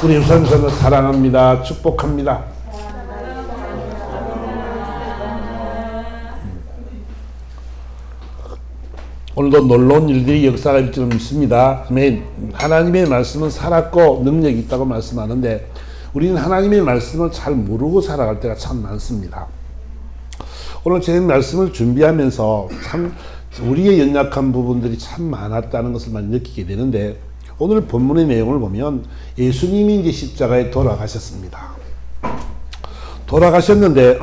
우리 유산선을 사랑합니다. 축복합니다. 오늘도 놀라운 일들이 역사가 일 줄 믿습니다. 하나님의 말씀은 살았고 능력이 있다고 말씀하는데 우리는 하나님의 말씀을 잘 모르고 살아갈 때가 참 많습니다. 오늘 제 말씀을 준비하면서 참 우리의 연약한 부분들이 참 많았다는 것을 많이 느끼게 되는데, 오늘 본문의 내용을 보면 예수님이 이제 십자가에 돌아가셨습니다. 돌아가셨는데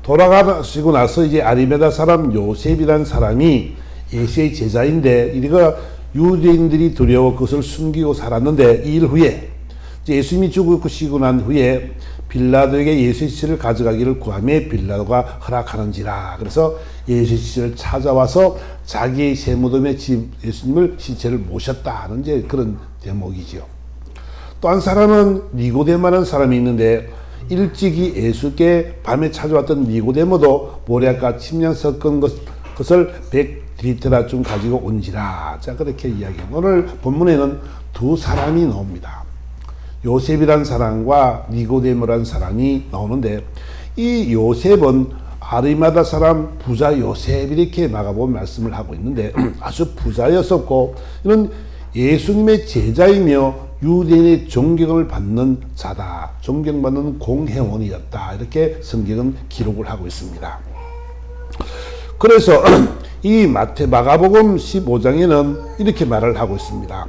돌아가시고 나서 이제 아리마다 사람 요셉이라는 사람이 예수의 제자인데, 이가 유대인들이 두려워 그것을 숨기고 살았는데, 이 일 후에 예수님이 죽으시고 난 후에 빌라도에게 예수의 시체를 가져가기를 구하며 빌라도가 허락하는지라. 그래서 예수의 시체를 찾아와서 자기의 새 무덤에 예수님을 시체를 모셨다는 이제 그런 대목이지요. 또 한 사람은 니고데모라는 사람이 있는데, 일찍이 예수께 밤에 찾아왔던 니고데모도 모래가 침량 섞은 것을 100리터나 가지고 온지라. 자, 그렇게 이야기합니다. 오늘 본문에는 두 사람이 나옵니다. 요셉이란 사람과 니고데모란 사람이 나오는데, 이 요셉은 아리마다 사람 부자 요셉, 이렇게 마가복음 말씀을 하고 있는데 아주 부자였었고, 이는 예수님의 제자이며 유대인의 존경을 받는 자다, 존경받는 공회원이었다, 이렇게 성경은 기록을 하고 있습니다. 그래서 이 마가복음 15장에는 이렇게 말을 하고 있습니다.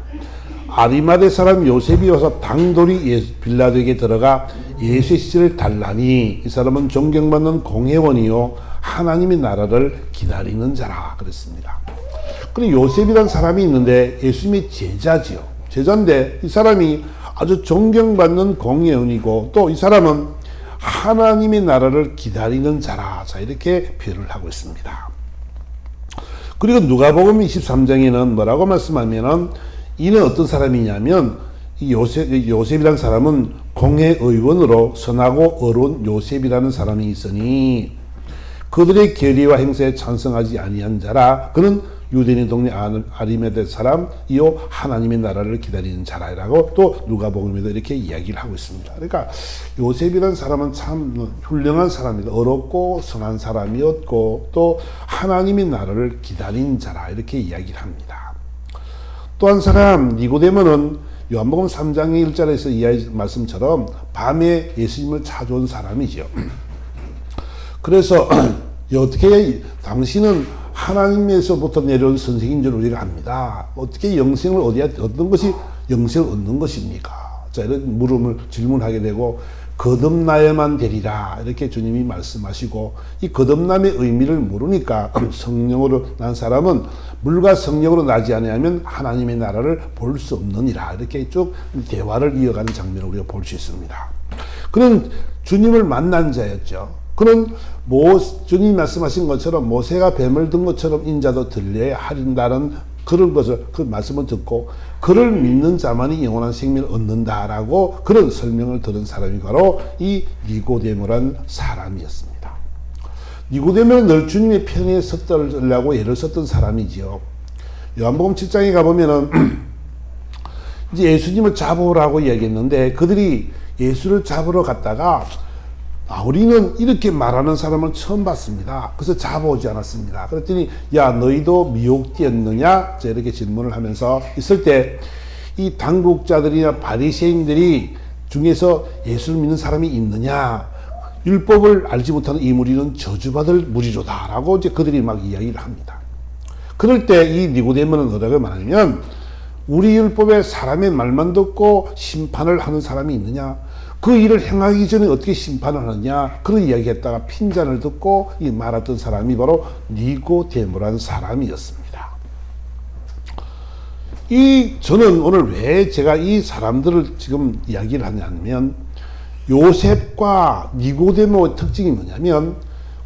아리마대 사람 요셉이 와서 당돌이 빌라도에게 들어가 예수의 시체를 달라니, 이 사람은 존경받는 공회원이요 하나님의 나라를 기다리는 자라 그랬습니다. 그리고 요셉이라는 사람이 있는데 예수님의 제자지요. 제자인데 이 사람이 아주 존경받는 공회원이고, 또 이 사람은 하나님의 나라를 기다리는 자라. 자, 이렇게 표현을 하고 있습니다. 그리고 누가복음 23장에는 뭐라고 말씀하면은, 이는 어떤 사람이냐면, 이 요셉이라는 사람은 공회의원으로 선하고 어려운 요셉이라는 사람이 있으니 그들의 계리와 행세에 찬성하지 아니한 자라. 그는 유대인의 동네 아리마대 사람이요 하나님의 나라를 기다리는 자라라고 또 누가복음에도 이렇게 이야기를 하고 있습니다. 그러니까 요셉이라는 사람은 참 훌륭한 사람이다. 어렵고 선한 사람이었고, 또 하나님의 나라를 기다린 자라, 이렇게 이야기를 합니다. 또 한 사람 니고데모는 요한복음 3장 1절에서 이야기 말씀처럼 밤에 예수님을 찾아온 사람이죠. 그래서 어떻게 당신은 하나님에서부터 내려온 선생인 줄 우리가 압니다. 어떻게 영생을 얻는 것이 영생을 얻는 것입니까? 자, 이런 질문하게 되고, 거듭나야만 되리라, 이렇게 주님이 말씀하시고, 이 거듭남의 의미를 모르니까 성령으로 난 사람은 물과 성령으로 나지 않으면 하나님의 나라를 볼 수 없느니라, 이렇게 쭉 대화를 이어가는 장면을 우리가 볼 수 있습니다. 그는 주님을 만난 자였죠. 그는 주님이 말씀하신 것처럼 모세가 뱀을 든 것처럼 인자도 들려야 하린다는 그런 것을, 그 말씀을 듣고 그를 믿는 자만이 영원한 생명을 얻는다라고 그런 설명을 들은 사람이 바로 이 니고데모라는 사람이었습니다. 니고데모는 늘 주님의 편에 섰더라고 애를 썼던 사람이지요. 요한복음 7장에 가보면은 이제 예수님을 잡으라고 이야기했는데, 그들이 예수를 잡으러 갔다가 우리는 이렇게 말하는 사람을 처음 봤습니다. 그래서 잡아오지 않았습니다. 그랬더니 야, 너희도 미혹되었느냐? 이렇게 질문을 하면서 있을 때, 이 당국자들이나 바리새인들이 중에서 예수를 믿는 사람이 있느냐? 율법을 알지 못하는 이 무리는 저주받을 무리로다라고 이제 그들이 막 이야기를 합니다. 그럴 때 이 니고데모는 뭐라고 말하냐면, 우리 율법에 사람의 말만 듣고 심판을 하는 사람이 있느냐? 그 일을 행하기 전에 어떻게 심판을 하느냐? 그런 이야기했다가 핀잔을 듣고 이 말했던 사람이 바로 니고데모라는 사람이었습니다. 저는 오늘 왜 제가 이 사람들을 지금 이야기를 하냐면, 요셉과 니고데모의 특징이 뭐냐면,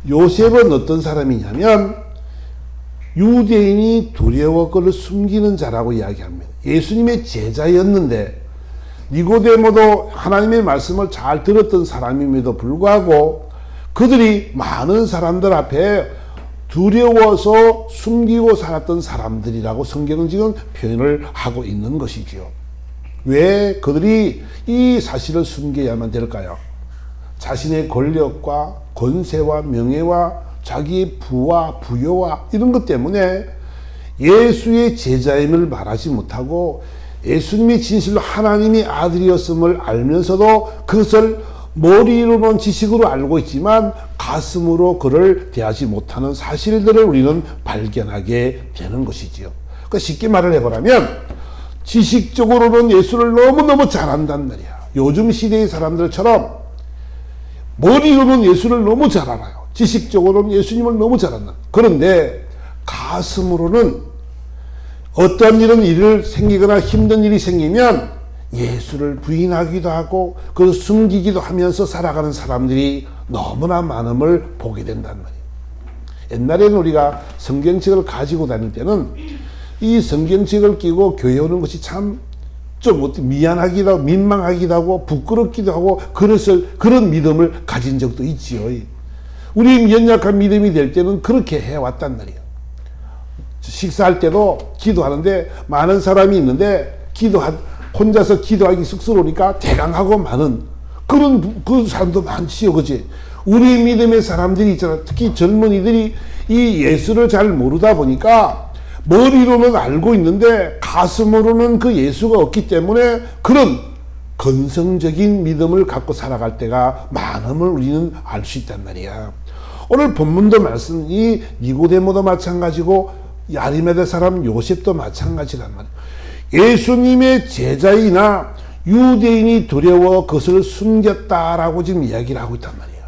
요셉은 어떤 사람이냐면 유대인이 두려워 그를 숨기는 자라고 이야기합니다. 예수님의 제자였는데, 니고데모도 하나님의 말씀을 잘 들었던 사람임에도 불구하고 그들이 많은 사람들 앞에 두려워서 숨기고 살았던 사람들이라고 성경은 지금 표현을 하고 있는 것이지요. 왜 그들이 이 사실을 숨겨야만 될까요? 자신의 권력과 권세와 명예와 자기의 부와 부여와 이런 것 때문에 예수의 제자임을 말하지 못하고 예수님이 진실로 하나님의 아들이었음을 알면서도 그것을 머리로는 지식으로 알고 있지만 가슴으로 그를 대하지 못하는 사실들을 우리는 발견하게 되는 것이지요. 그러니까 쉽게 말을 해보라면 지식적으로는 예수를 너무너무 잘한단 말이야. 요즘 시대의 사람들처럼 머리로는 예수를 너무 잘 알아요. 지식적으로는 예수님을 너무 잘 안다. 그런데 가슴으로는 어떤 일을 생기거나 힘든 일이 생기면 예수를 부인하기도 하고 그걸 숨기기도 하면서 살아가는 사람들이 너무나 많음을 보게 된단 말이에요. 옛날에는 우리가 성경책을 가지고 다닐 때는 이 성경책을 끼고 교회 오는 것이 참 좀 미안하기도 하고 민망하기도 하고 부끄럽기도 하고 그런 믿음을 가진 적도 있지요. 우리 연약한 믿음이 될 때는 그렇게 해왔단 말이에요. 식사할 때도 기도하는데 많은 사람이 있는데 혼자서 기도하기 쑥스러우니까 대강하고 많은 그 사람도 많지요. 그치? 우리 믿음의 사람들이 있잖아. 특히 젊은이들이 이 예수를 잘 모르다 보니까 머리로는 알고 있는데 가슴으로는 그 예수가 없기 때문에 그런 건성적인 믿음을 갖고 살아갈 때가 많음을 우리는 알 수 있단 말이야. 오늘 본문도 말씀, 이 니고데모도 마찬가지고 아리마대 사람 요셉도 마찬가지란 말이야. 예수님의 제자이나 유대인이 두려워 그것을 숨겼다라고 지금 이야기를 하고 있단 말이에요.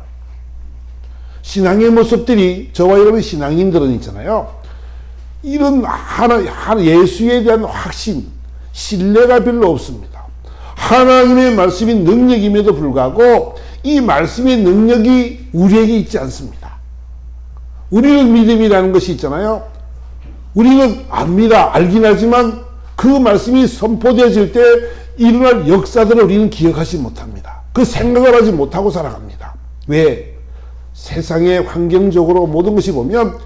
신앙의 모습들이 저와 여러분 신앙인들은 있잖아요. 이런 예수에 대한 확신, 신뢰가 별로 없습니다. 하나님의 말씀이 능력임에도 불구하고 이 말씀의 능력이 우리에게 있지 않습니다. 우리는 믿음이라는 것이 있잖아요. 우리는 압니다. 알긴 하지만 그 말씀이 선포되어질 때 일어날 역사들을 우리는 기억하지 못합니다. 그 생각을 하지 못하고 살아갑니다. 왜? 세상의 환경적으로 모든 것이 보면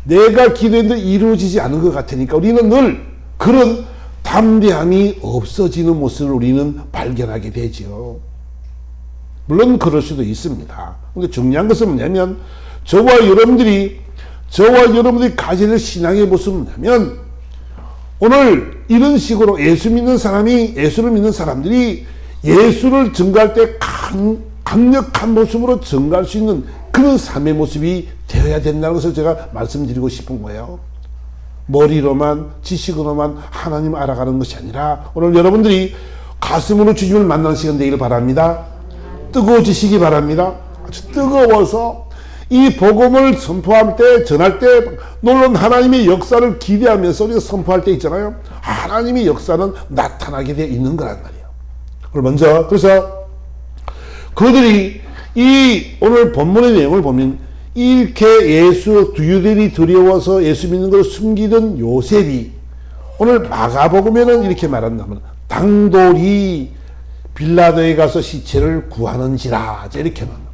내가 기도했는데 이루어지지 않은 것 같으니까 우리는 늘 그런 담대함이 없어지는 모습을 우리는 발견하게 되죠. 물론 그럴 수도 있습니다. 근데 중요한 것은 뭐냐면 저와 여러분들이 가져야 될 신앙의 모습은 뭐냐면 오늘 이런 식으로 예수를 믿는 사람들이 예수를 증거할 때 강력한 모습으로 증거할 수 있는 그런 삶의 모습이 되어야 된다는 것을 제가 말씀드리고 싶은 거예요. 머리로만 지식으로만 하나님 알아가는 것이 아니라 오늘 여러분들이 가슴으로 주님을 만나는 시간 되기를 바랍니다. 뜨거워지시기 바랍니다. 아주 뜨거워서 이 복음을 선포할 때 전할 때 놀라운 하나님의 역사를 기대하면서 우리가 선포할 때 있잖아요. 하나님의 역사는 나타나게 되어 있는 거란 말이에요. 먼저 그래서 그들이 이 오늘 본문의 내용을 보면 이렇게 유대인이 두려워서 예수 믿는 걸 숨기던 요셉이 오늘 마가복음에는 이렇게 말한다면 당돌이 빌라도에 가서 시체를 구하는지라 이렇게 말합니다.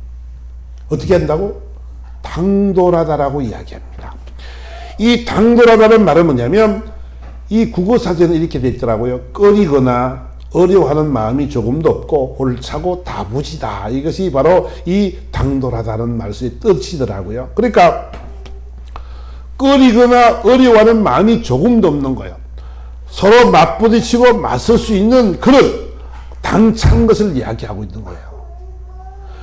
어떻게 한다고? 당돌하다라고 이야기합니다. 이 당돌하다는 말은 뭐냐면 이 국어사전에 이렇게 되어 있더라고요. 꺼리거나 어려워하는 마음이 조금도 없고 옳차고 다부지다. 이것이 바로 이 당돌하다는 말씀의 뜻이더라고요. 그러니까 꺼리거나 어려워하는 마음이 조금도 없는 거예요. 서로 맞부딪히고 맞설 수 있는 그런 당찬 것을 이야기하고 있는 거예요.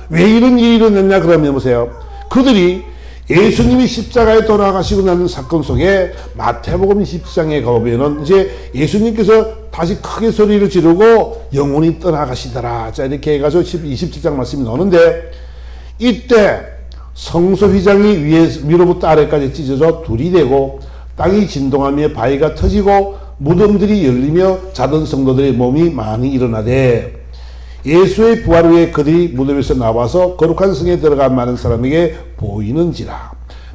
왜 이런 일이 일어났냐 그러면 보세요. 그들이 예수님이 십자가에 돌아가시고 나는 사건 속에 마태복음 10장에 가보면은 이제 예수님께서 다시 크게 소리를 지르고 영혼이 떠나가시더라. 자, 이렇게 해가지고 27장 말씀이 나오는데 이때 성소 휘장이 위로부터 아래까지 찢어져 둘이 되고 땅이 진동하며 바위가 터지고 무덤들이 열리며 자던 성도들의 몸이 많이 일어나되 예수의 부활 후에 그들이 무덤에서 나와서 거룩한 성에 들어간 많은 사람에게 보이는지라.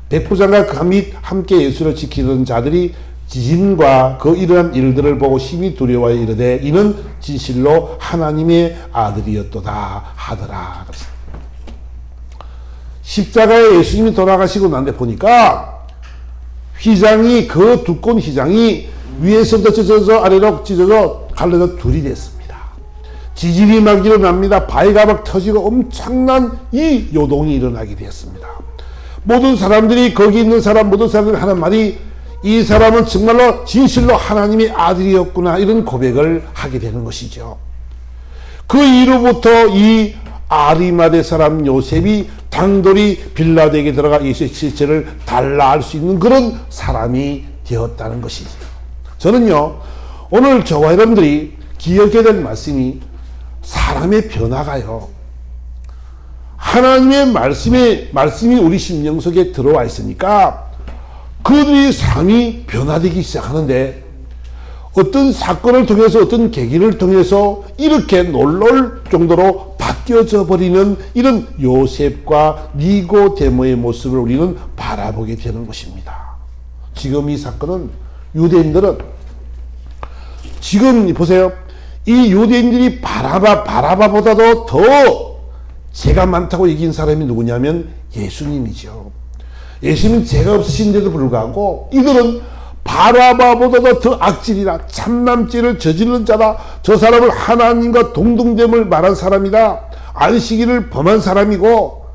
백부장과 그 및 함께 예수를 지키던 자들이 지진과 그 일어난 일들을 보고 심히 두려워하여 이르되 이는 진실로 하나님의 아들이었도다 하더라. 십자가에 예수님이 돌아가시고 난데 보니까 휘장이 그 두꺼운 휘장이 위에서부터 찢어져 아래로 찢어져 갈라져 둘이 됐습니다. 지진이 막 일어납니다. 바위가 막 터지고 엄청난 이 요동이 일어나게 되었습니다. 모든 사람들이, 거기 있는 사람 모든 사람들이 하는 말이, 이 사람은 정말로 진실로 하나님의 아들이었구나, 이런 고백을 하게 되는 것이죠. 그 이후부터 이 아리마대 사람 요셉이 당돌이 빌라도에게 들어가 예수의 실체를 달라할 수 있는 그런 사람이 되었다는 것이죠. 저는요, 오늘 저와 여러분들이 기억해야 될 말씀이, 사람의 변화가요, 하나님의 말씀이 우리 심령 속에 들어와 있으니까 그들의 삶이 변화되기 시작하는데, 어떤 사건을 통해서, 어떤 계기를 통해서 이렇게 놀라울 정도로 바뀌어져 버리는 이런 요셉과 니고데모의 모습을 우리는 바라보게 되는 것입니다. 지금 이 사건은 유대인들은, 지금 보세요, 이 유대인들이 바라바보다도 더 죄가 많다고 얘기한 사람이 누구냐면 예수님이죠. 예수님은 죄가 없으신데도 불구하고 이들은 바라바보다도 더 악질이라, 참남죄를 저지른 자다, 저 사람을 하나님과 동등됨을 말한 사람이다, 안식일을 범한 사람이고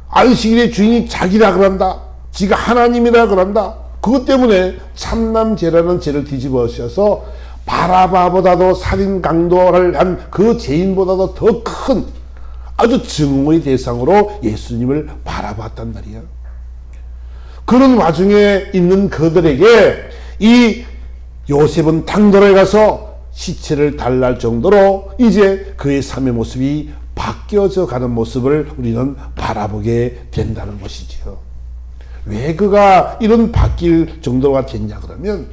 안식일의 주인이 자기라 그런다, 지가 하나님이라 그런다, 그것 때문에 참남죄라는 죄를 뒤집어 씌워서 바라바보다도 살인 강도를 한 그 죄인보다도 더 큰 아주 증오의 대상으로 예수님을 바라봤단 말이야. 그런 와중에 있는 그들에게 이 요셉은 당돌에 가서 시체를 달랄 정도로 이제 그의 삶의 모습이 바뀌어져 가는 모습을 우리는 바라보게 된다는 것이지요. 왜 그가 이런 바뀔 정도가 됐냐 그러면,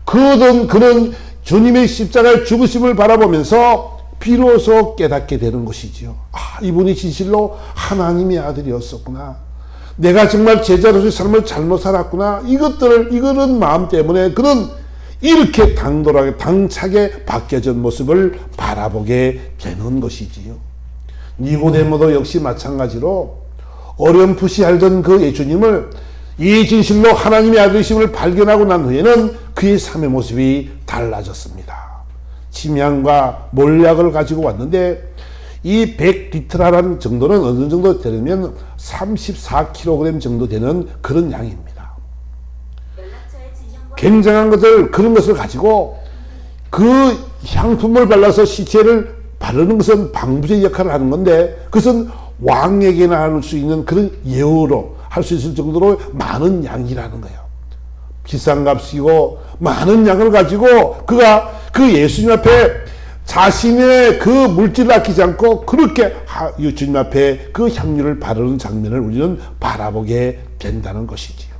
그런 주님의 십자가의 죽으심을 바라보면서 비로소 깨닫게 되는 것이지요. 아, 이분이 진실로 하나님의 아들이었었구나, 내가 정말 제자로서의 삶을 잘못 살았구나, 이거는 마음 때문에 그는 이렇게 당돌하게 당차게 바뀌어진 모습을 바라보게 되는 것이지요. 니고데모도 역시 마찬가지로 어렴풋이 알던 그 예수님을, 이 진실로 하나님의 아들이심을 발견하고 난 후에는 그의 삶의 모습이 달라졌습니다. 침향과 몰약을 가지고 왔는데, 이 100리터라는 정도는 어느 정도 되면 34kg 정도 되는 그런 양입니다. 굉장한 그런 것을 가지고 그 향품을 발라서 시체를 바르는 것은 방부제 역할을 하는 건데, 그것은 왕에게나 할 수 있는 그런 예우로 할 수 있을 정도로 많은 양이라는 거예요. 비싼 값이고 많은 양을 가지고 그가 그 예수님 앞에 자신의 그 물질을 아끼지 않고 그렇게 주님 앞에 그 향유를 바르는 장면을 우리는 바라보게 된다는 것이지요.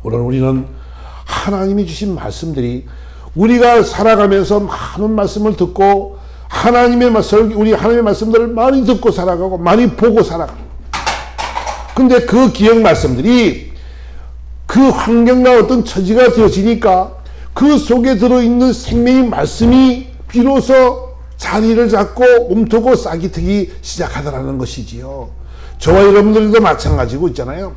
오늘 우리는 하나님이 주신 말씀들이, 우리가 살아가면서 많은 말씀을 듣고 우리 하나님의 말씀들을 많이 듣고 살아가고 많이 보고 살아가고, 근데 그 기억 말씀들이 그 환경과 어떤 처지가 되어지니까 그 속에 들어있는 생명의 말씀이 비로소 자리를 잡고 움트고 싹이 트기 시작하더라는 것이지요. 저와 여러분들도 마찬가지고 있잖아요.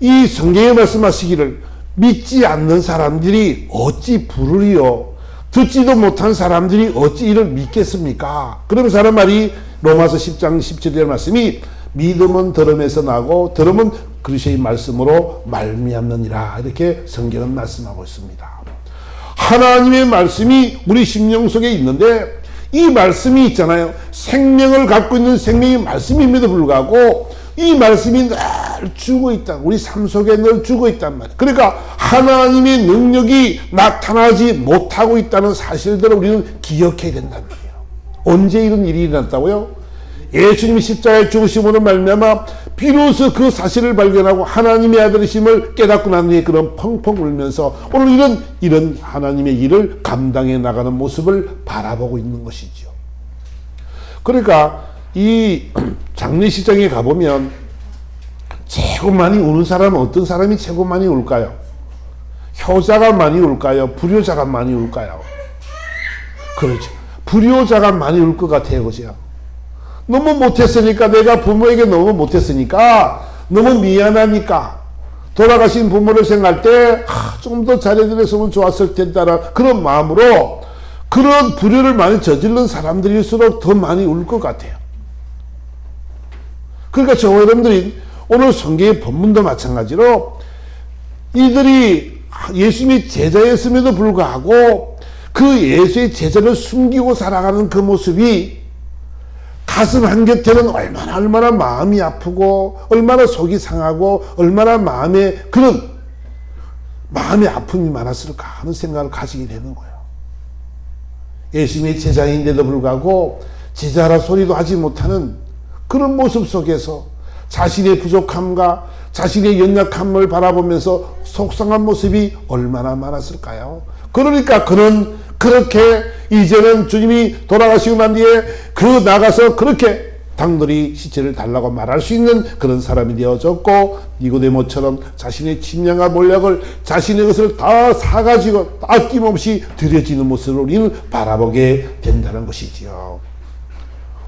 이 성경에 말씀하시기를, 믿지 않는 사람들이 어찌 부르리요, 듣지도 못한 사람들이 어찌 이를 믿겠습니까? 그러면서 하는 말이 로마서 10장 17절 말씀이, 믿음은 들음에서 나고 들음은 그리스도의 말씀으로 말미암느니라, 이렇게 성경은 말씀하고 있습니다. 하나님의 말씀이 우리 심령 속에 있는데, 이 말씀이 있잖아요, 생명을 갖고 있는 생명의 말씀임에도 불구하고 이 말씀이 늘 죽어 있다, 우리 삶 속에 늘 죽어 있단 말이에요. 그러니까 하나님의 능력이 나타나지 못하고 있다는 사실들을 우리는 기억해야 된단 말이에요. 언제 이런 일이 일어났다고요? 예수님이 십자가에 죽으심으로 말미암아 비로소 그 사실을 발견하고 하나님의 아들이심을 깨닫고 난 후에 그런 펑펑 울면서 오늘 이런 하나님의 일을 감당해 나가는 모습을 바라보고 있는 것이죠. 그러니까 이 장례식장에 가보면 최고 많이 우는 사람은 어떤 사람이 최고 많이 울까요? 효자가 많이 울까요? 불효자가 많이 울까요? 그렇죠. 불효자가 많이 울 것 같아요. 그죠? 너무 못했으니까, 내가 부모에게 너무 못했으니까, 너무 미안하니까, 돌아가신 부모를 생각할 때 조금 더 잘해드렸으면 좋았을 텐다라는 그런 마음으로 그런 불효를 많이 저지른 사람들일수록 더 많이 울 것 같아요. 그러니까 저와 여러분들이 오늘 성경의 본문도 마찬가지로 이들이 예수님의 제자였음에도 불구하고 그 예수의 제자를 숨기고 살아가는 그 모습이 가슴 한곁에는 얼마나 마음이 아프고 얼마나 속이 상하고 얼마나 그런 마음의 아픔이 많았을까 하는 생각을 가지게 되는 거예요. 예수님의 제자인데도 불구하고 제자라 소리도 하지 못하는 그런 모습 속에서 자신의 부족함과 자신의 연약함을 바라보면서 속상한 모습이 얼마나 많았을까요? 그러니까 그는 그렇게 이제는 주님이 돌아가시고 난 뒤에 나가서 그렇게 당돌이 시체를 달라고 말할 수 있는 그런 사람이 되어졌고, 니고데모처럼 자신의 침략과 몰약을 자신의 것을 다 사가지고 아낌없이 들여지는 모습을 우리는 바라보게 된다는 것이지요.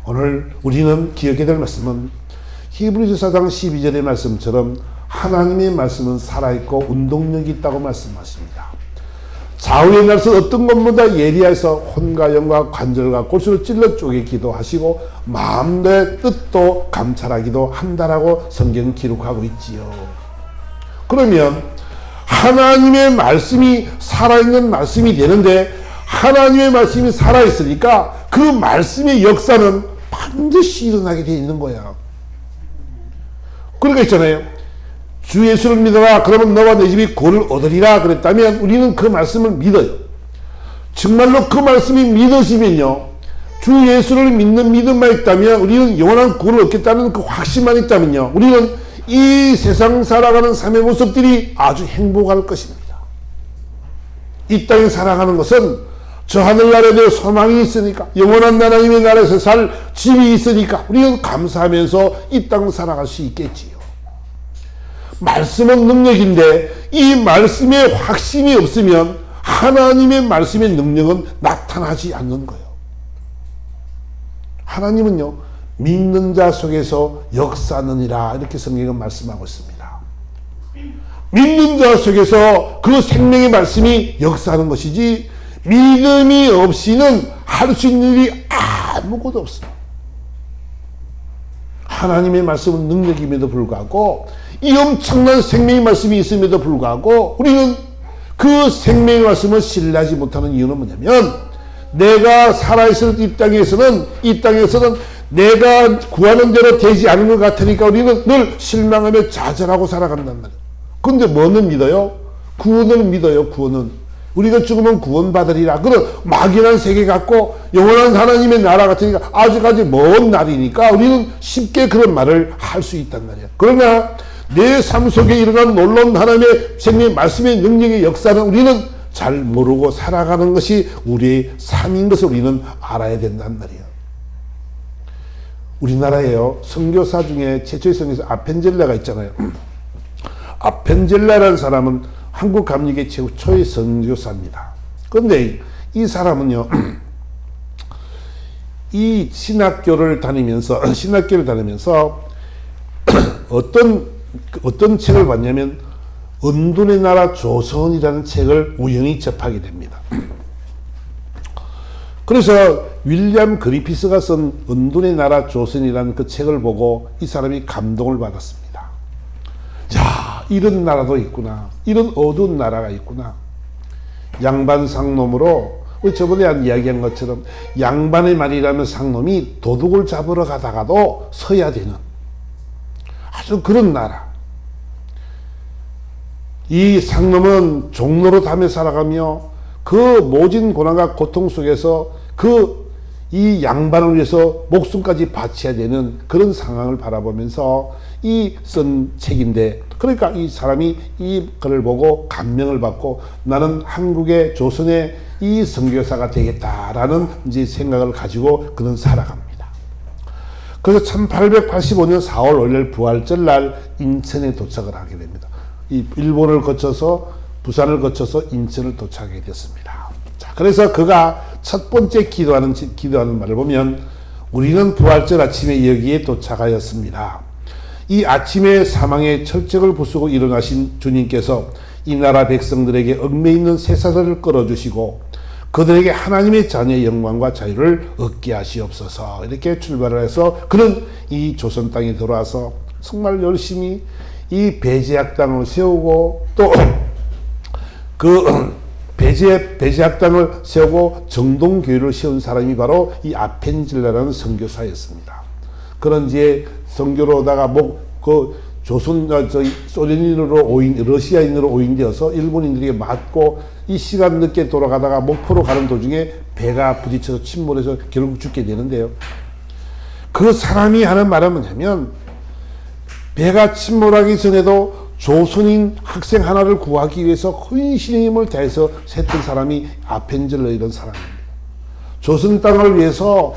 오늘 우리는 기억해야 될 말씀은 히브리서 4장 12절의 말씀처럼 하나님의 말씀은 살아있고 운동력이 있다고 말씀하십니다. 좌우의 날선 어떤 것보다 예리해서 혼과 영과 관절과 골수를 찔러 쪼개기도 하시고 마음의 뜻도 감찰하기도 한다라고 성경은 기록하고 있지요. 그러면 하나님의 말씀이 살아있는 말씀이 되는데, 하나님의 말씀이 살아있으니까 그 말씀의 역사는 반드시 일어나게 되어 있는 거야. 그러니까 있잖아요. 주 예수를 믿어라. 그러면 너와 내 집이 구원을 얻으리라 그랬다면 우리는 그 말씀을 믿어요. 정말로 그 말씀이 믿어지면요, 주 예수를 믿는 믿음만 있다면, 우리는 영원한 구원을 얻겠다는 그 확신만 있다면요, 우리는 이 세상 살아가는 삶의 모습들이 아주 행복할 것입니다. 이 땅에 살아가는 것은 저 하늘나라에 대해 소망이 있으니까, 영원한 하나님의 나라에서 살 집이 있으니까 우리는 감사하면서 이 땅을 살아갈 수 있겠지요. 말씀은 능력인데 이 말씀에 확신이 없으면 하나님의 말씀의 능력은 나타나지 않는 거예요. 하나님은요, 믿는 자 속에서 역사하느니라 이렇게 성경은 말씀하고 있습니다. 믿는 자 속에서 그 생명의 말씀이 역사하는 것이지, 믿음이 없이는 할 수 있는 일이 아무것도 없어요. 하나님의 말씀은 능력임에도 불구하고, 이 엄청난 생명의 말씀이 있음에도 불구하고 우리는 그 생명의 말씀을 신뢰하지 못하는 이유는 뭐냐면, 내가 살아있을 이 땅에서는 내가 구하는 대로 되지 않은 것 같으니까 우리는 늘 실망하며 좌절하고 살아간단 말이에요. 근데 뭐는 믿어요? 구원을 믿어요. 구원은 우리가 죽으면 구원받으리라, 그런 막연한 세계 같고 영원한 하나님의 나라 같으니까 아직까지 먼 날이니까 우리는 쉽게 그런 말을 할 수 있단 말이에요. 그러나 내 삶 속에 일어난 놀라운 하나님의 생명의 말씀의 능력의 역사는 우리는 잘 모르고 살아가는 것이 우리의 삶인 것을 우리는 알아야 된단 말이에요. 우리나라에요, 선교사 중에 최초의 선교사 아펜젤라가 있잖아요. 아펜젤라라는 사람은 한국 감리교 최초의 선교사입니다. 그런데 이 사람은요, 이 신학교를 다니면서 어떤 책을 봤냐면 은둔의 나라 조선이라는 책을 우연히 접하게 됩니다. 그래서 윌리엄 그리피스가 쓴 은둔의 나라 조선이라는 그 책을 보고 이 사람이 감동을 받았습니다. 자, 이런 나라도 있구나. 이런 어두운 나라가 있구나. 양반 상놈으로, 우리 저번에 이야기한 것처럼 양반의 말이라면 상놈이 도둑을 잡으러 가다가도 서야 되는 아주 그런 나라. 이 상놈은 종로로 담에 살아가며 그 모진 고난과 고통 속에서 이 양반을 위해서 목숨까지 바쳐야 되는 그런 상황을 바라보면서 이 쓴 책인데, 그러니까 이 사람이 이 글을 보고 감명을 받고 나는 한국의 조선의 이 선교사가 되겠다라는 이제 생각을 가지고 그는 살아갑니다. 그래서 1885년 4월 5일 부활절날 인천에 도착을 하게 됩니다. 이 일본을 거쳐서 부산을 거쳐서 인천을 도착하게 됐습니다. 자, 그래서 그가 첫 번째 기도하는 말을 보면, 우리는 부활절 아침에 여기에 도착하였습니다. 이 아침에 사망의 철책을 부수고 일어나신 주님께서 이 나라 백성들에게 얽매이는 쇠사슬을 끌어주시고 그들에게 하나님의 자녀의 영광과 자유를 얻게 하시옵소서. 이렇게 출발을 해서 그는 이 조선 땅에 들어와서 정말 열심히 이 배제학당을 세우고 또 그 배제학당을 세우고 정동교회를 세운 사람이 바로 이 아펜젤라라는 선교사였습니다. 그런 이제 선교로다가 소련인으로 러시아인으로 오인되어서 일본인들에게 맞고 이 시간 늦게 돌아가다가 목포로 가는 도중에 배가 부딪혀서 침몰해서 결국 죽게 되는데요. 그 사람이 하는 말은 뭐냐면 배가 침몰하기 전에도 조선인 학생 하나를 구하기 위해서 헌신의 힘을 다해서 샜던 사람이 아펜젤러 이런 사람입니다. 조선 땅을 위해서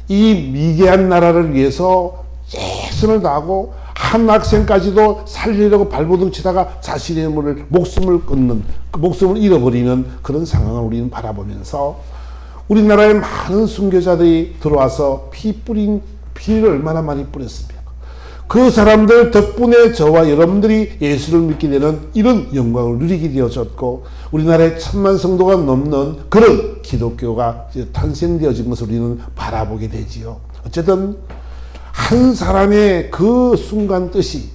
이 미개한 나라를 위해서 최선을 다하고 한 학생까지도 살리려고 발버둥 치다가 자신의 목숨을 끊는, 목숨을 잃어버리는 그런 상황을 우리는 바라보면서 우리나라에 많은 순교자들이 들어와서 피를 얼마나 많이 뿌렸습니까? 그 사람들 덕분에 저와 여러분들이 예수를 믿게 되는 이런 영광을 누리게 되어졌고 우리나라에 1000만 성도가 넘는 그런 기독교가 탄생되어진 것을 우리는 바라보게 되지요. 어쨌든 한 사람의 그 순간 뜻이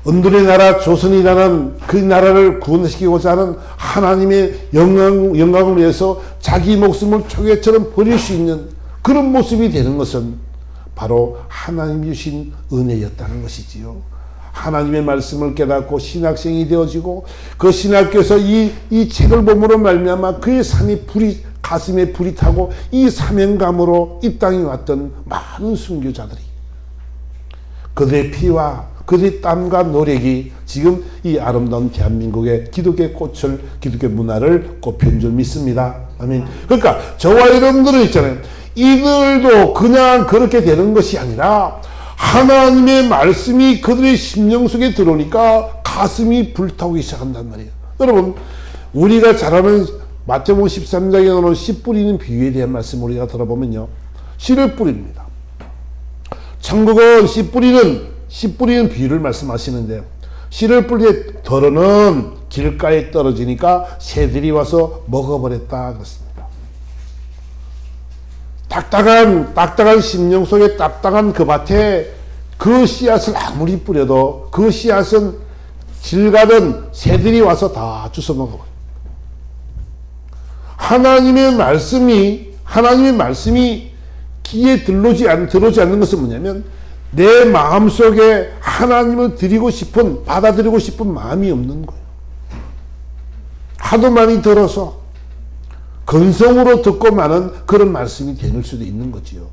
은둔의 나라 조선이라는 그 나라를 구원시키고자 하는 하나님의 영광을 위해서 자기 목숨을 초계처럼 버릴 수 있는 그런 모습이 되는 것은 바로 하나님이 주신 은혜였다는 것이지요. 하나님의 말씀을 깨닫고 신학생이 되어지고 그 신학교에서 이 책을 보므로 말미암아 그의 가슴에 불이 타고 이 사명감으로 이 땅에 왔던 많은 순교자들이 그들의 피와 그들의 땀과 노력이 지금 이 아름다운 대한민국의 기독교의 꽃을, 기독교 문화를 꽃피운 줄 믿습니다. 아멘. 그러니까 저와 여러분들은 있잖아요. 이들도 그냥 그렇게 되는 것이 아니라 하나님의 말씀이 그들의 심령 속에 들어오니까 가슴이 불타오기 시작한단 말이에요. 여러분, 우리가 잘 아는 마태복음 13장에 나오는 씨 뿌리는 비유에 대한 말씀을 우리가 들어보면요. 씨를 뿌립니다. 천국은 씨 뿌리는 비유를 말씀하시는데 씨를 뿌릴 때 덜어는 길가에 떨어지니까 새들이 와서 먹어버렸다 그렇습니다. 딱딱한 심령 속에 딱딱한 그 밭에 그 씨앗을 아무리 뿌려도 그 씨앗은 질 가든 새들이 와서 다 주워 먹어버려요. 하나님의 말씀이 귀에 들어오지 않는 것은 뭐냐면 내 마음속에 하나님을 받아들이고 싶은 마음이 없는 거예요. 하도 많이 들어서 근성으로 듣고 마는 그런 말씀이 될 수도 있는 거지요.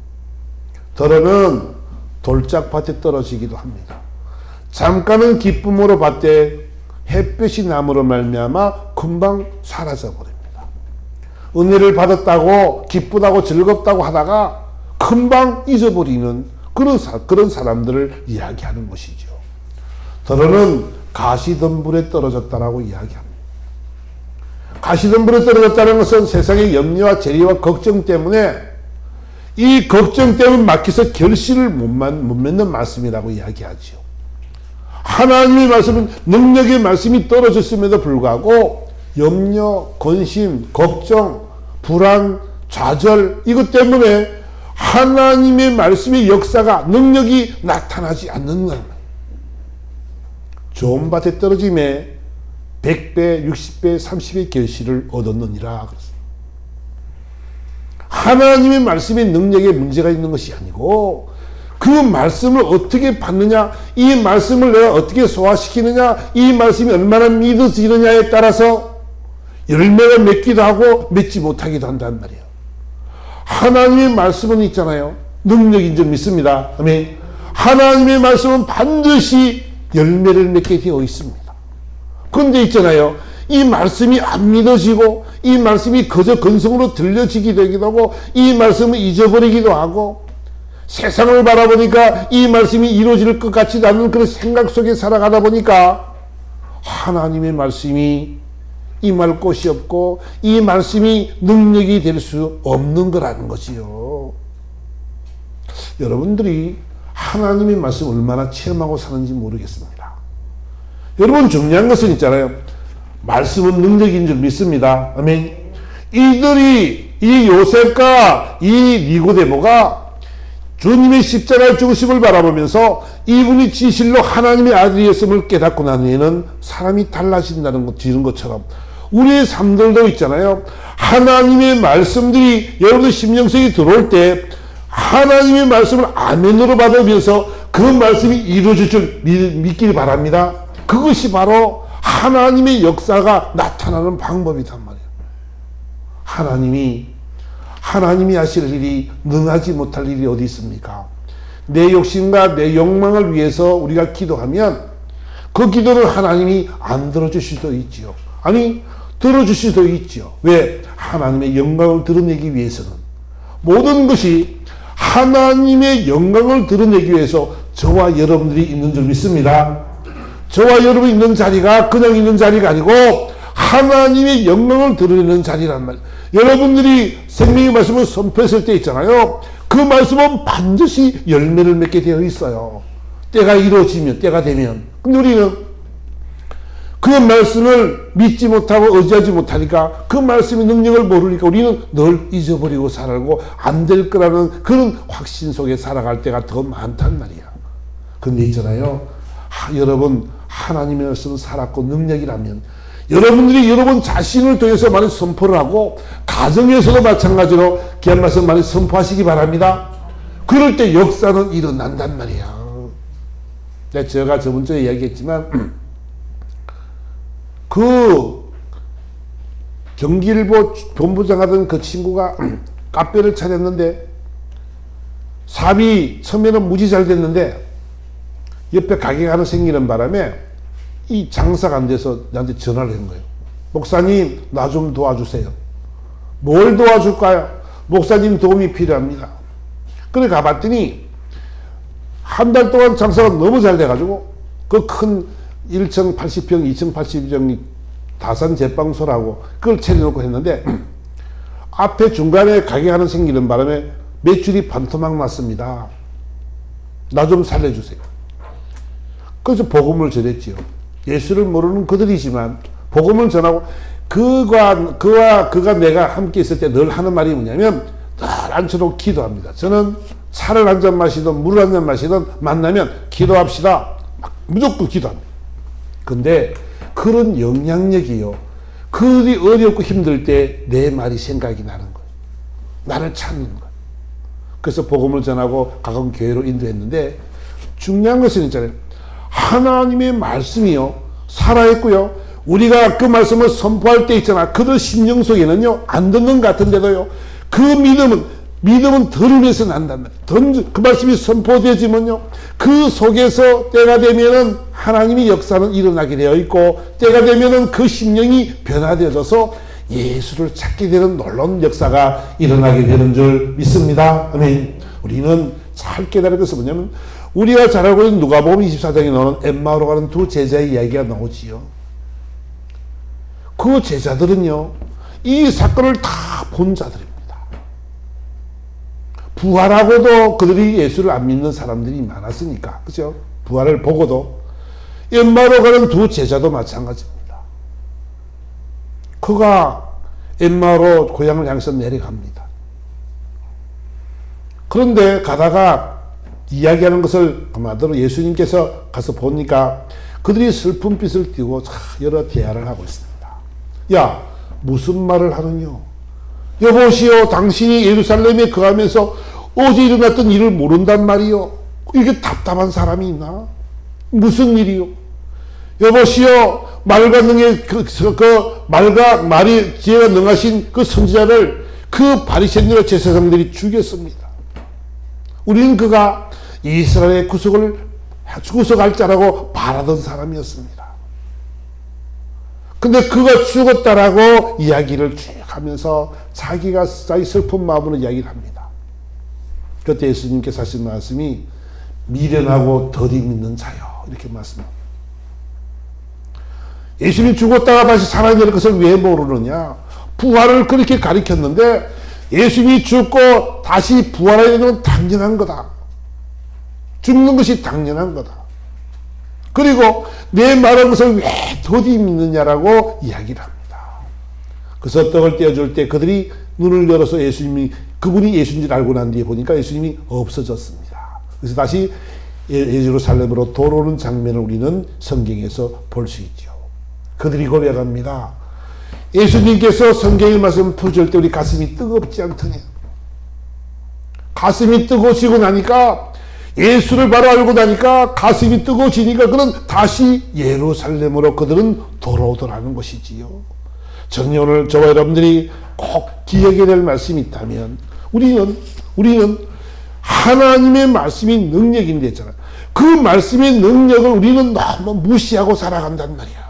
덜어는 돌짝밭에 떨어지기도 합니다. 잠깐은 기쁨으로 밭에 햇볕이 남으로 말미암아 금방 사라져 버립니다. 은혜를 받았다고 기쁘다고 즐겁다고 하다가 금방 잊어버리는 그런 사람들을 이야기하는 것이죠. 덜어는 가시덤불에 떨어졌다라고 이야기합니다. 가시덤불에 떨어졌다는 것은 세상의 염려와 재리와 걱정 때문에 이 걱정 때문에 막혀서 결실을 못 맺는 말씀이라고 이야기하죠. 하나님의 말씀은 능력의 말씀이 떨어졌음에도 불구하고 염려, 근심, 걱정, 불안, 좌절 이것 때문에 하나님의 말씀의 역사가 능력이 나타나지 않는 거예요. 좋은 밭에 떨어짐에 100배, 60배, 30배 결실을 얻었느니라. 하나님의 말씀의 능력에 문제가 있는 것이 아니고 그 말씀을 어떻게 받느냐, 이 말씀을 내가 어떻게 소화시키느냐, 이 말씀이 얼마나 믿어지느냐에 따라서 열매가 맺기도 하고 맺지 못하기도 한단 말이에요. 하나님의 말씀은 있잖아요. 능력인 줄 믿습니다. 아멘. 하나님의 말씀은 반드시 열매를 맺게 되어 있습니다. 그런데 있잖아요. 이 말씀이 안 믿어지고 이 말씀이 그저 근성으로 들려지기도 하고 이 말씀을 잊어버리기도 하고 세상을 바라보니까 이 말씀이 이루어질 것 같지도 않은 그런 생각 속에 살아가다 보니까 하나님의 말씀이 임할 곳이 없고 이 말씀이 능력이 될 수 없는 거라는 것이요. 여러분들이 하나님의 말씀 얼마나 체험하고 사는지 모르겠습니다. 여러분 중요한 것은 있잖아요. 말씀은 능력인 줄 믿습니다. 아멘. 이들이 이 요셉과 이 니고데모가 주님의 십자가의 죽으심을 바라보면서 이분이 진실로 하나님의 아들이었음을 깨닫고 난 후에는 사람이 달라진다는 것, 지는 것처럼 우리의 삶들도 있잖아요. 하나님의 말씀들이 여러분의 심령속에 들어올 때 하나님의 말씀을 아멘으로 받으면서 그 말씀이 이루어질 줄 믿기를 바랍니다. 그것이 바로 하나님의 역사가 나타나는 방법이단 말이에요. 하나님이 하실 일이 능하지 못할 일이 어디 있습니까? 내 욕심과 내 욕망을 위해서 우리가 기도하면 그 기도는 하나님이 안 들어주실 수도 있지요. 아니, 들어주실 수도 있지요. 왜? 하나님의 영광을 드러내기 위해서는. 모든 것이 하나님의 영광을 드러내기 위해서 저와 여러분들이 있는 줄 믿습니다. 저와 여러분이 있는 자리가 그냥 있는 자리가 아니고 하나님의 영광을 드러내는 자리란 말이에요. 여러분들이 생명의 말씀을 선포했을 때 있잖아요. 그 말씀은 반드시 열매를 맺게 되어 있어요. 때가 이루어지면, 때가 되면. 근데 우리는 그 말씀을 믿지 못하고 의지하지 못하니까 그 말씀의 능력을 모르니까 우리는 늘 잊어버리고 살고 안 될 거라는 그런 확신 속에 살아갈 때가 더 많단 말이야. 근데 있잖아요. 여러분, 하나님의 말씀은 살았고 능력이라면 여러분들이 여러분 자신을 통해서 많이 선포를 하고 가정에서도 마찬가지로 귀한 말씀 많이 선포하시기 바랍니다. 그럴 때 역사는 일어난단 말이야. 제가 저번 주에 이야기했지만 그 경기일보 본부장 하던 그 친구가 카페를 차렸는데 사업이 처음에는 무지 잘 됐는데 옆에 가게가 하나 생기는 바람에 이 장사가 안 돼서 나한테 전화를 한 거예요. 목사님, 나 좀 도와주세요. 뭘 도와줄까요? 목사님 도움이 필요합니다. 그래 가봤더니 한 달 동안 장사가 너무 잘 돼가지고 그 큰 1층 80평, 2층 80평 다산 제빵소라고 그걸 차려놓고 했는데 앞에 중간에 가게가 하나 생기는 바람에 매출이 반토막 났습니다. 나 좀 살려주세요. 그래서 복음을 전했지요. 예수를 모르는 그들이지만 복음을 전하고 그가 내가 함께 있을 때 늘 하는 말이 뭐냐면 늘 앉혀놓고 기도합니다. 저는 차를 한 잔 마시든 물을 한 잔 마시든 만나면 기도합시다. 무조건 기도합니다. 근데 그런 영향력이요. 그들이 어렵고 힘들 때 내 말이 생각이 나는 거예요. 나를 찾는 거예요. 그래서 복음을 전하고 가까운 교회로 인도했는데 중요한 것은 있잖아요. 하나님의 말씀이요. 살아있고요. 우리가 그 말씀을 선포할 때 있잖아. 그들 심령 속에는요. 안 듣는 것 같은데도요. 그 믿음은 들으면서 난단 말이에요. 그 말씀이 선포되지면요. 그 속에서 때가 되면은 하나님의 역사는 일어나게 되어 있고 때가 되면은 그 심령이 변화되어져서 예수를 찾게 되는 놀라운 역사가 일어나게 되는 줄 믿습니다. 아멘. 우리는 잘 깨달을 것은 뭐냐면 우리가 잘 알고 있는 누가복음 24장에 나오는 엠마오로 가는 두 제자의 이야기가 나오지요. 그 제자들은요. 이 사건을 다 본 자들입니다. 부활하고도 그들이 예수를 안 믿는 사람들이 많았으니까. 그죠? 부활을 보고도. 엠마오로 가는 두 제자도 마찬가지입니다. 그가 엠마오로 고향을 향해서 내려갑니다. 그런데 가다가 이야기하는 것을 아마도 예수님께서 가서 보니까 그들이 슬픈 빛을 띠고 여러 대화를 하고 있습니다. 야, 무슨 말을 하느냐? 여보시오, 당신이 예루살렘에 거하면서 어제 일어났던 일을 모른단 말이요. 이게 답답한 사람이 있나? 무슨 일이요? 여보시오, 말과 능의 말과 말이 지혜가 능하신 그 선지자를 그 바리새인과 제사장들이 죽였습니다. 우리는 그가 이스라엘의 구속할 자라고 바라던 사람이었습니다. 근데 그가 죽었다라고 이야기를 쭉 하면서 자기 슬픈 마음으로 이야기를 합니다. 그때 예수님께서 하신 말씀이 미련하고 더디 믿는 자요. 이렇게 말씀합니다. 예수님이 죽었다가 다시 살아날 것을 왜 모르느냐? 부활을 그렇게 가리켰는데 예수님이 죽고 다시 부활하게 되는 당연한 거다. 죽는 것이 당연한 거다. 그리고 내 말한 것을 왜 더디 믿느냐라고 이야기를 합니다. 그래서 떡을 떼어줄 때 그들이 눈을 열어서 예수님이 그분이 예수인 줄 알고 난 뒤에 보니까 예수님이 없어졌습니다. 그래서 다시 예루살렘으로 돌아오는 장면을 우리는 성경에서 볼 수 있죠. 그들이 고백합니다. 예수님께서 성경의 말씀 풀어줄 때 우리 가슴이 뜨겁지 않더냐. 가슴이 뜨거워지고 나니까 예수를 바로 알고 나니까 가슴이 뜨거워지니까 그는 다시 예루살렘으로 그들은 돌아오더라는 것이지요. 저는 오늘 저와 여러분들이 꼭 기억해야 될 말씀이 있다면 우리는 하나님의 말씀이 능력인데 있잖아요. 그 말씀의 능력을 우리는 너무 무시하고 살아간단 말이야.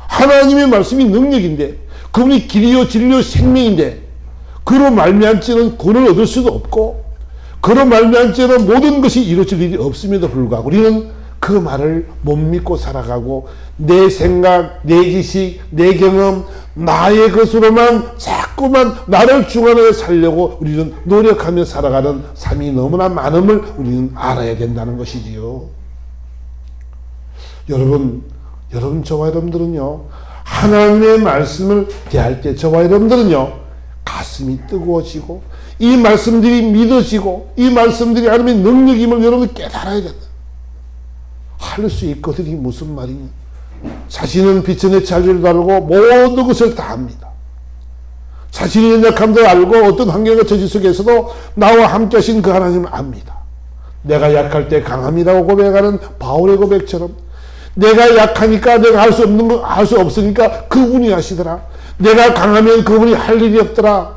하나님의 말씀이 능력인데 그분이 길이요 진리요 생명인데 그로 말미암지는 구원을 얻을 수도 없고 그로 말미암지는 모든 것이 이루어질 일이 없음에도 불구하고 우리는 그 말을 못 믿고 살아가고 내 생각, 내 지식, 내 경험, 나의 것으로만 자꾸만 나를 주관하여 살려고 우리는 노력하며 살아가는 삶이 너무나 많음을 우리는 알아야 된다는 것이지요. 여러분 저와 여러분들은요, 하나님의 말씀을 대할 때 저와 여러분들은요, 가슴이 뜨거워지고 이 말씀들이 믿어지고 이 말씀들이 하나님의 능력임을 여러분 깨달아야 된다. 할 수 있거든이 무슨 말이냐. 자신은 빛의 자질도 알고 모든 것을 다 합니다. 자신이 연약함도 알고 어떤 환경과 처지 속에서도 나와 함께 하신 그 하나님을 압니다. 내가 약할 때 강함이라고 고백하는 바울의 고백처럼 내가 약하니까 내가 할 수 없는 거 할 수 없으니까 그분이 하시더라. 내가 강하면 그분이 할 일이 없더라.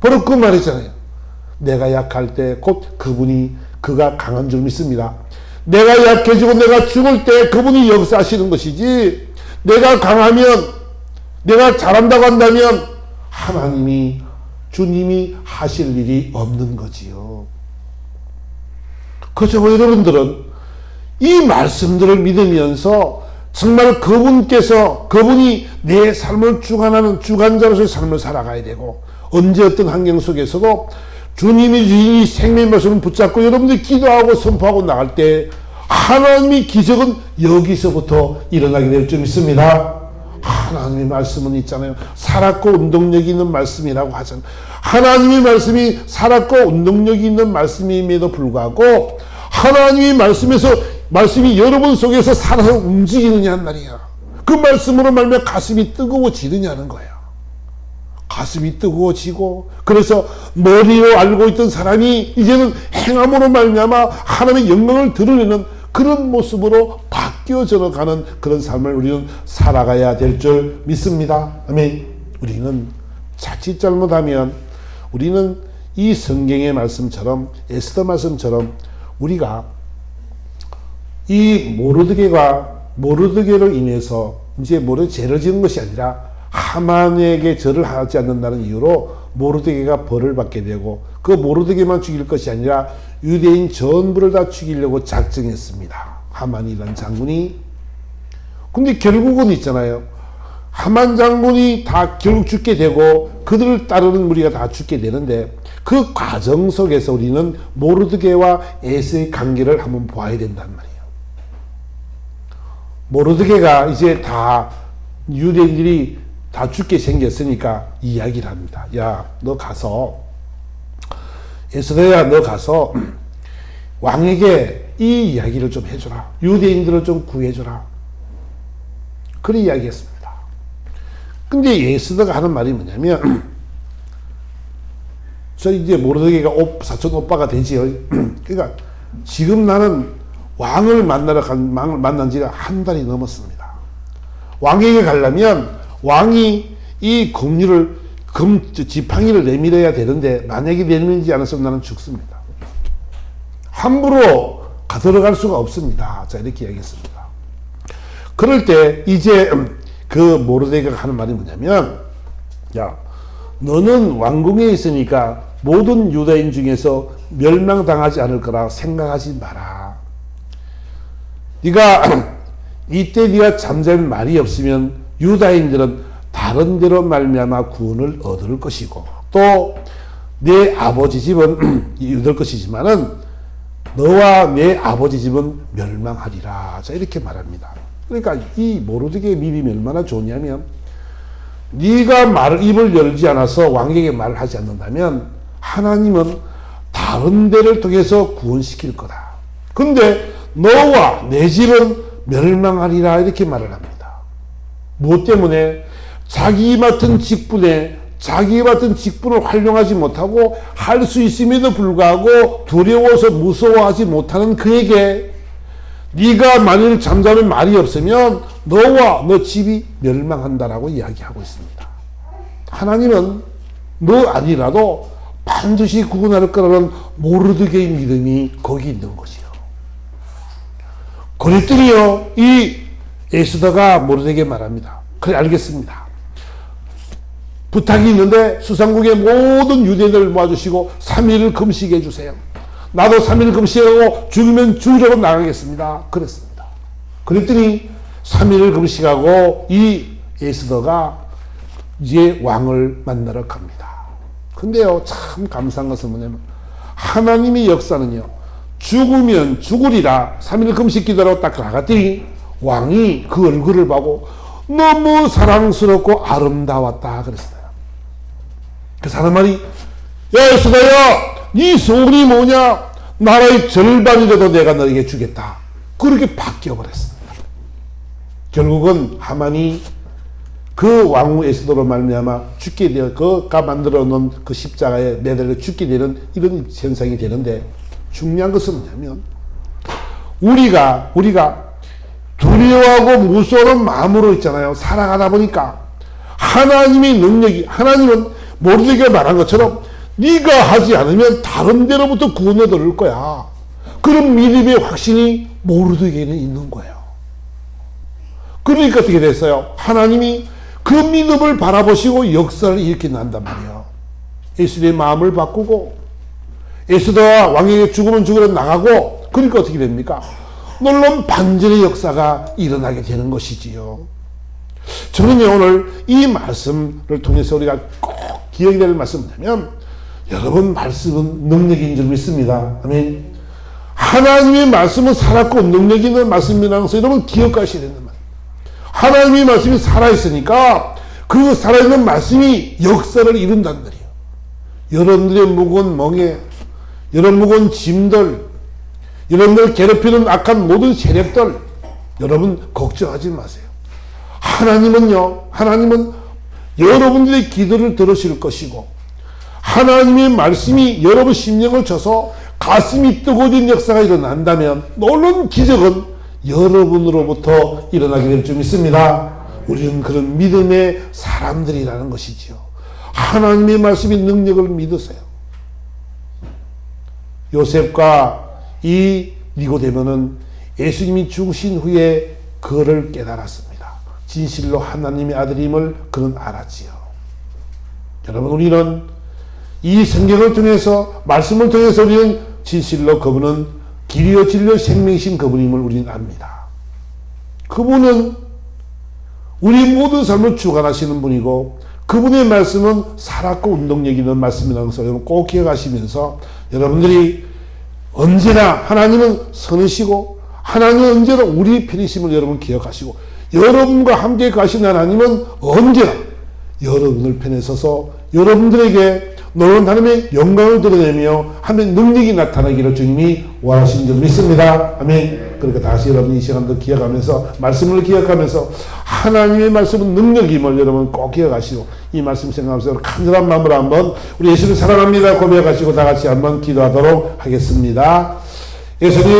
바로 그 말이잖아요. 내가 약할 때 곧 그가 강한 줄 믿습니다. 내가 약해지고 내가 죽을 때 그분이 역사하시는 것이지 내가 강하면 내가 잘한다고 한다면 주님이 하실 일이 없는 거지요. 그저 여러분들은 이 말씀들을 믿으면서 정말 그분이 내 삶을 주관하는 주관자로서의 삶을 살아가야 되고 언제 어떤 환경 속에서도 주님이 주인 생명의 말씀을 붙잡고 여러분들이 기도하고 선포하고 나갈 때 하나님의 기적은 여기서부터 일어나게 될 줄 믿습니다. 하나님의 말씀은 있잖아요. 살았고 운동력이 있는 말씀이라고 하잖아요. 하나님의 말씀이 살았고 운동력이 있는 말씀임에도 불구하고 하나님의 말씀이 여러분 속에서 살아서 움직이느냐는 말이야. 그 말씀으로 말미암아 가슴이 뜨거워지느냐는 거예요. 가슴이 뜨거워지고 그래서 머리로 알고 있던 사람이 이제는 행함으로 말미암아 하나님의 영광을 드러내는 그런 모습으로 바뀌어져 가는 그런 삶을 우리는 살아가야 될 줄 믿습니다. 아멘. 우리는 자칫 잘못하면 우리는 이 성경의 말씀처럼 에스더 말씀처럼 우리가 이 모르드게로 인해서 이제 죄를 지은 것이 아니라 하만에게 절을 하지 않는다는 이유로 모르드게가 벌을 받게 되고 그 모르드게만 죽일 것이 아니라 유대인 전부를 다 죽이려고 작정했습니다. 하만이라는 장군이. 근데 결국은 있잖아요. 하만 장군이 다 결국 죽게 되고 그들을 따르는 무리가 다 죽게 되는데 그 과정 속에서 우리는 모르드게와 에스의 관계를 한번 보아야 된단 말이에요. 모르드게가 이제 다 유대인들이 다 죽게 생겼으니까 이야기를 합니다. 야, 너 가서 에스더야, 너 가서 왕에게 이 이야기를 좀 해줘라. 유대인들을 좀 구해줘라. 그런 이야기했습니다. 근데 에스더가 하는 말이 뭐냐면 저 이제 모르드게가 사촌 오빠가 되지요. 그러니까 지금 나는 왕을 만난 지가 한 달이 넘었습니다. 왕에게 가려면 왕이 이 지팡이를 내밀어야 되는데 만약에 내밀지 않았으면 나는 죽습니다. 함부로 들어갈 수가 없습니다. 자, 이렇게 얘기했습니다. 그럴 때 이제 그 모르드게가 하는 말이 뭐냐면 야, 너는 왕궁에 있으니까 모든 유다인 중에서 멸망당하지 않을 거라 생각하지 마라. 이때 네가 잠자면 말이 없으면 유다인들은 다른 데로 말미암아 구원을 얻을 것이고 또 내 아버지 집은 얻을 것이지만은 너와 내 아버지 집은 멸망하리라. 자, 이렇게 말합니다. 그러니까 이 모르드게의 미림이 얼마나 좋냐면 네가 입을 열지 않아서 왕에게 말을 하지 않는다면 하나님은 다른 데를 통해서 구원시킬 거다. 근데 너와 내 집은 멸망하리라 이렇게 말을 합니다. 무엇 때문에? 자기 맡은 직분을 활용하지 못하고 할 수 있음에도 불구하고 두려워서 무서워하지 못하는 그에게 네가 만일 잠자면 말이 없으면 너와 너 집이 멸망한다라고 이야기하고 있습니다. 하나님은 너 아니라도 반드시 구원할 거라는 모르드게의 믿음이 거기 있는 것이요. 그랬더니요, 이 에스더가 모르드게에게 말합니다. 그래, 알겠습니다. 부탁이 있는데 수상국의 모든 유대인을 모아주시고 3일을 금식해 주세요. 나도 3일 금식하고 죽으면 죽으려고 나가겠습니다. 그랬습니다. 그랬더니 3일을 금식하고 이 에스더가 이제 왕을 만나러 갑니다. 근데요, 참 감사한 것은 뭐냐면 하나님의 역사는요, 죽으면 죽으리라 3일 금식 기도하고 딱 나갔더니 왕이 그 얼굴을 보고 너무 사랑스럽고 아름다웠다 그랬어요. 그 사람 말이, 야 에스더야, 네 소원이 뭐냐? 나라의 절반이라도 내가 너에게 주겠다. 그렇게 바뀌어버렸습니다. 결국은 하만이 그 왕후 에스더로 말미암아 죽게 되어 그가 만들어 놓은 그 십자가에 매달려 죽게 되는 이런 현상이 되는데, 중요한 것은 뭐냐면 우리가 두려워하고 무서운 마음으로 있잖아요. 살아가다 보니까 하나님의 능력이, 하나님은 모르드게가 말한 것처럼 네가 하지 않으면 다른 데로부터 구원을 얻을 거야. 그런 믿음의 확신이 모르드게에는 있는 거예요. 그러니까 어떻게 됐어요? 하나님이 그 믿음을 바라보시고 역사를 일으킨단 말이에요. 에스더의 마음을 바꾸고 에스더와 왕에게 죽으면 죽으려 나가고, 그러니까 어떻게 됩니까? 놀라운 반전의 역사가 일어나게 되는 것이지요. 저는요, 오늘 이 말씀을 통해서 우리가 꼭 기억해야 될 말씀은 뭐냐면, 여러분 말씀은 능력인 줄 믿습니다. 아멘. 하나님의 말씀은 살았고 능력 있는 말씀이라는 것을 여러분 기억하셔야 되는 말. 하나님의 말씀이 살아있으니까 그 살아있는 말씀이 역사를 이룬단 말이에요. 여러분들의 무거운 멍에, 여러분 무거운 짐들, 여러분들 괴롭히는 악한 모든 세력들, 여러분 걱정하지 마세요. 하나님은 여러분들의 기도를 들으실 것이고, 하나님의 말씀이 여러분 심령을 쳐서 가슴이 뜨거워진 역사가 일어난다면 놀라운 기적은 여러분으로부터 일어나게 될 줄 믿습니다. 우리는 그런 믿음의 사람들이라는 것이지요. 하나님의 말씀의 능력을 믿으세요. 요셉과 이 니고데모는 예수님이 죽으신 후에 그를 깨달았습니다. 진실로 하나님의 아들임을 그는 알았지요. 여러분, 우리는 이 성경을 통해서, 말씀을 통해서 우리는 진실로 그분은 길이요 진리요 생명이신 그분임을 우리는 압니다. 그분은 우리 모든 삶을 주관하시는 분이고, 그분의 말씀은 살았고 운동력 있는 말씀이라는 것을 여러분 꼭 기억하시면서, 여러분들이 언제나 하나님은 선하시고 하나님은 언제나 우리 편이심을 여러분 기억하시고, 여러분과 함께 가신 하나님은 언제나 여러분을 편에 서서 여러분들에게 놀라운 하나님의 영광을 드러내며 하나님의 능력이 나타나기를 주님이 원하시는 줄 믿습니다. 아멘. 그러니까 다시 여러분 이 시간도 기억하면서, 말씀을 기억하면서 하나님의 말씀은 능력임을 여러분 꼭 기억하시고, 이 말씀 생각하면서 간절한 마음으로 한번 우리 예수를 사랑합니다 고백하시고 다 같이 한번 기도하도록 하겠습니다. 예수님